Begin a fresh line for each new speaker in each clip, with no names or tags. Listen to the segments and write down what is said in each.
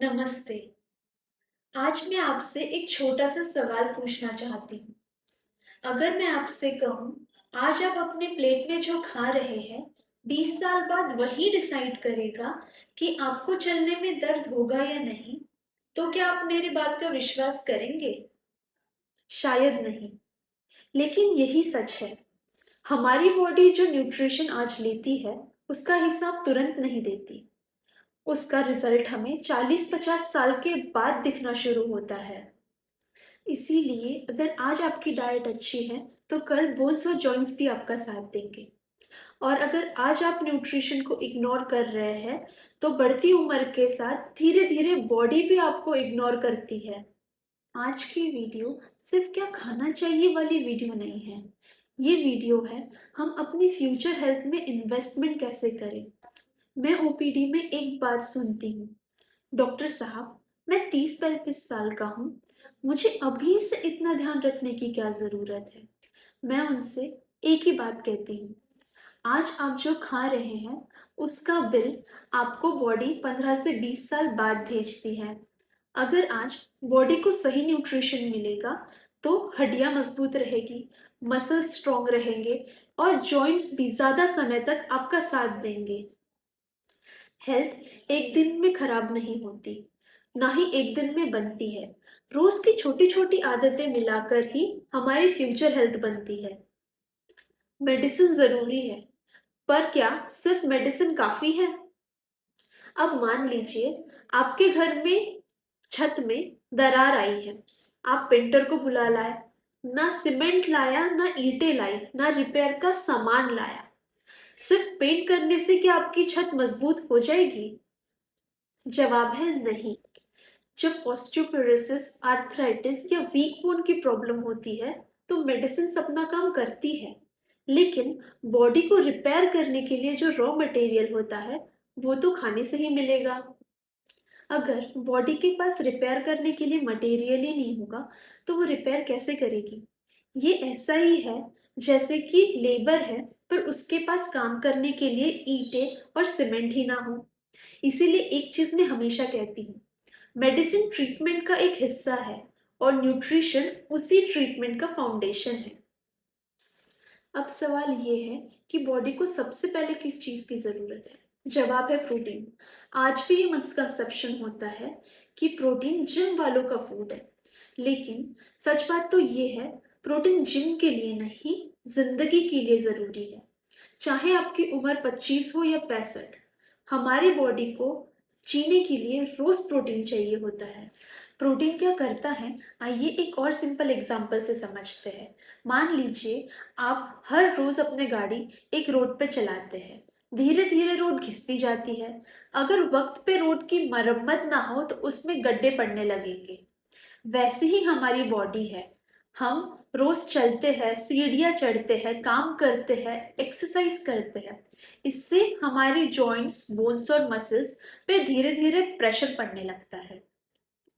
नमस्ते। आज मैं आपसे एक छोटा सा सवाल पूछना चाहती हूँ। अगर मैं आपसे कहूँ, आज आप अपने प्लेट में जो खा रहे हैं, 20 साल बाद वही डिसाइड करेगा कि आपको चलने में दर्द होगा या नहीं, तो क्या आप मेरी बात का विश्वास करेंगे? शायद नहीं, लेकिन यही सच है। हमारी बॉडी जो न्यूट्रिशन आज लेती है, उसका हिसाब तुरंत नहीं देती। उसका रिजल्ट हमें 40-50 साल के बाद दिखना शुरू होता है। इसीलिए अगर आज आपकी डाइट अच्छी है, तो कल बोन्स और जॉइंट्स भी आपका साथ देंगे। और अगर आज आप न्यूट्रिशन को इग्नोर कर रहे हैं, तो बढ़ती उम्र के साथ धीरे-धीरे बॉडी भी आपको इग्नोर करती है। आज की वीडियो सिर्फ क्या खाना चाहिए वाली वीडियो नहीं है। ये वीडियो है हम अपनी फ्यूचर हेल्थ में इन्वेस्टमेंट कैसे करें। मैं ओपीडी में एक बात सुनती हूँ, डॉक्टर साहब, मैं 30-35 साल का हूँ, मुझे अभी से इतना ध्यान रखने की क्या ज़रूरत है। मैं उनसे एक ही बात कहती हूँ, आज आप जो खा रहे हैं उसका बिल आपको बॉडी 15 से 20 साल बाद भेजती है। अगर आज बॉडी को सही न्यूट्रिशन मिलेगा तो हड्डियाँ मजबूत रहेगी, मसल स्ट्रॉन्ग रहेंगे और जॉइंट्स भी ज़्यादा समय तक आपका साथ देंगे। हेल्थ एक दिन में खराब नहीं होती, ना ही एक दिन में बनती है। रोज की छोटी छोटी आदतें मिलाकर ही हमारी फ्यूचर हेल्थ बनती है। मेडिसिन जरूरी है, पर क्या सिर्फ मेडिसिन काफी है? अब मान लीजिए आपके घर में छत में दरार आई है। आप पेंटर को बुला लाए, ना सीमेंट लाया, ना ईंटें लाई, ना रिपेयर का सामान लाया। सिर्फ पेंट करने से क्या आपकी छत मजबूत हो जाएगी? जवाब है नहीं। जब ऑस्टियोपोरोसिस, आर्थराइटिस या वीक बोन की प्रॉब्लम होती है, तो मेडिसिन अपना काम करती है, लेकिन बॉडी को रिपेयर करने के लिए जो रॉ मटेरियल होता है, वो तो खाने से ही मिलेगा। अगर बॉडी के पास रिपेयर करने के लिए मटेरियल ही नहीं होगा, तो वो रिपेयर कैसे करेगी? ये ऐसा ही है जैसे कि लेबर है, पर उसके पास काम करने के लिए ईंटें और सीमेंट ही ना हो। इसीलिए एक चीज मैं हमेशा कहती हूँ, मेडिसिन ट्रीटमेंट का एक हिस्सा है और न्यूट्रिशन उसी ट्रीटमेंट का फाउंडेशन है। अब सवाल ये है कि बॉडी को सबसे पहले किस चीज की जरूरत है? जवाब है प्रोटीन। आज भी ये मिसकंसेप्शन होता है कि प्रोटीन जिम वालों का फूड है, लेकिन सच बात तो ये है, प्रोटीन जिम के लिए नहीं, जिंदगी के लिए जरूरी है। चाहे आपकी उम्र 25 हो या 65, हमारी बॉडी को जीने के लिए रोज प्रोटीन चाहिए होता है। प्रोटीन क्या करता है, आइए एक और सिंपल एग्जांपल से समझते हैं। मान लीजिए आप हर रोज अपने गाड़ी एक रोड पे चलाते हैं, धीरे धीरे रोड घिसती जाती है। अगर वक्त पे रोड की मरम्मत ना हो तो उसमें गड्ढे पड़ने लगेंगे। वैसे ही हमारी बॉडी है। हम रोज चलते हैं, सीढ़ियाँ चढ़ते हैं, काम करते हैं, एक्सरसाइज करते हैं। इससे हमारी जॉइंट्स, बोन्स और मसल्स पे धीरे धीरे प्रेशर पड़ने लगता है।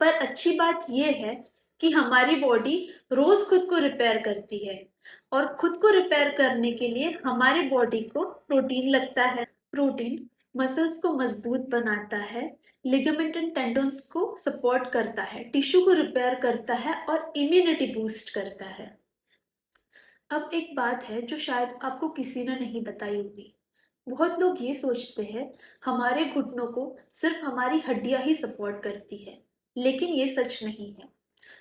पर अच्छी बात यह है कि हमारी बॉडी रोज खुद को रिपेयर करती है, और खुद को रिपेयर करने के लिए हमारे बॉडी को प्रोटीन लगता है। प्रोटीन मसल्स को मजबूत बनाता है, लिगामेंट एंड टेंडन्स को सपोर्ट करता है, टिश्यू को रिपेयर करता है और इम्यूनिटी बूस्ट करता है। अब एक बात है जो शायद आपको किसी ने नहीं बताई होगी। बहुत लोग ये सोचते हैं हमारे घुटनों को सिर्फ हमारी हड्डियां ही सपोर्ट करती है, लेकिन ये सच नहीं है।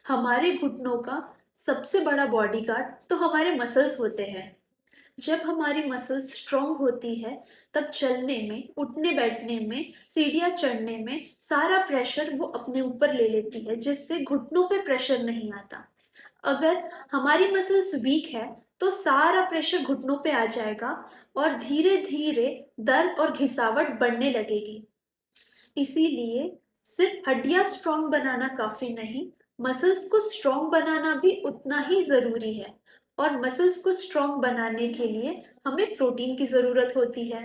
हमारे घुटनों का सबसे बड़ा बॉडीगार्ड तो हमारे मसल्स होते हैं। जब हमारी मसल्स स्ट्रांग होती है, तब चलने में, उठने बैठने में, सीढ़ियाँ चढ़ने में सारा प्रेशर वो अपने ऊपर ले लेती है, जिससे घुटनों पे प्रेशर नहीं आता। अगर हमारी मसल्स वीक है, तो सारा प्रेशर घुटनों पे आ जाएगा और धीरे धीरे दर्द और घिसावट बढ़ने लगेगी। इसीलिए सिर्फ हड्डियां स्ट्रांग बनाना काफी नहीं, मसल्स को स्ट्रांग बनाना भी उतना ही जरूरी है। और मसल्स को स्ट्रांग बनाने के लिए हमें प्रोटीन की जरूरत होती है।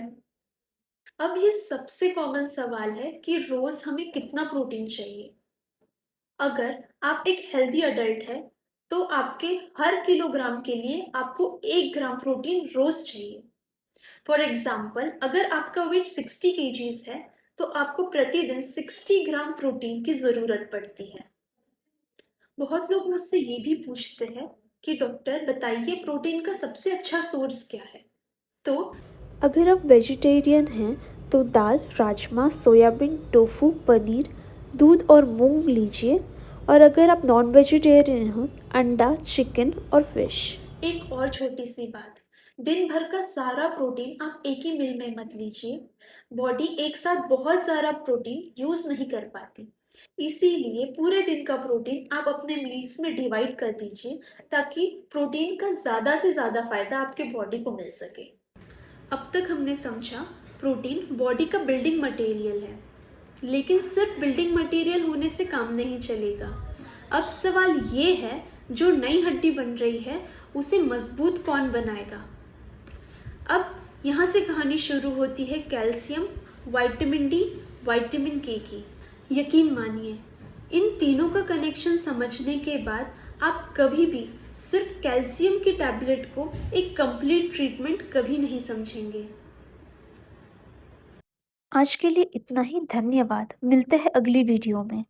अब ये सबसे कॉमन सवाल है कि रोज हमें कितना प्रोटीन चाहिए। अगर आप एक हेल्दी अडल्ट है, तो आपके हर किलोग्राम के लिए आपको 1 ग्राम प्रोटीन रोज चाहिए। फॉर एग्जाम्पल, अगर आपका वेट 60 kgs है, तो आपको प्रतिदिन 60 ग्राम प्रोटीन की ज़रूरत पड़ती है। बहुत लोग मुझसे ये भी पूछते हैं कि डॉक्टर बताइए प्रोटीन का सबसे अच्छा सोर्स क्या है? तो
अगर आप वेजिटेरियन हैं तो दाल, राजमा, सोयाबीन, टोफू, पनीर, दूध और मूंग लीजिए। और अगर आप नॉन वेजिटेरियन हो, अंडा, चिकन और फिश।
एक और छोटी सी बात, दिन भर का सारा प्रोटीन आप एक ही मील में मत लीजिए। बॉडी एक साथ बहुत सारा प्रोटीन यूज नहीं कर पाती, इसीलिए पूरे दिन का प्रोटीन आप अपने मील्स में डिवाइड कर दीजिए ताकि प्रोटीन का ज़्यादा से ज़्यादा फायदा आपके बॉडी को मिल सके। अब तक हमने समझा प्रोटीन बॉडी का बिल्डिंग मटेरियल है, लेकिन सिर्फ बिल्डिंग मटेरियल होने से काम नहीं चलेगा। अब सवाल ये है, जो नई हड्डी बन रही है उसे मजबूत कौन बनाएगा? अब यहाँ से कहानी शुरू होती है कैल्शियम, विटामिन डी, विटामिन के की। यकीन मानिए, इन तीनों का कनेक्शन समझने के बाद आप कभी भी सिर्फ कैल्शियम की टैबलेट को एक कंप्लीट ट्रीटमेंट कभी नहीं समझेंगे।
आज के लिए इतना ही। धन्यवाद। मिलते हैं अगली वीडियो में।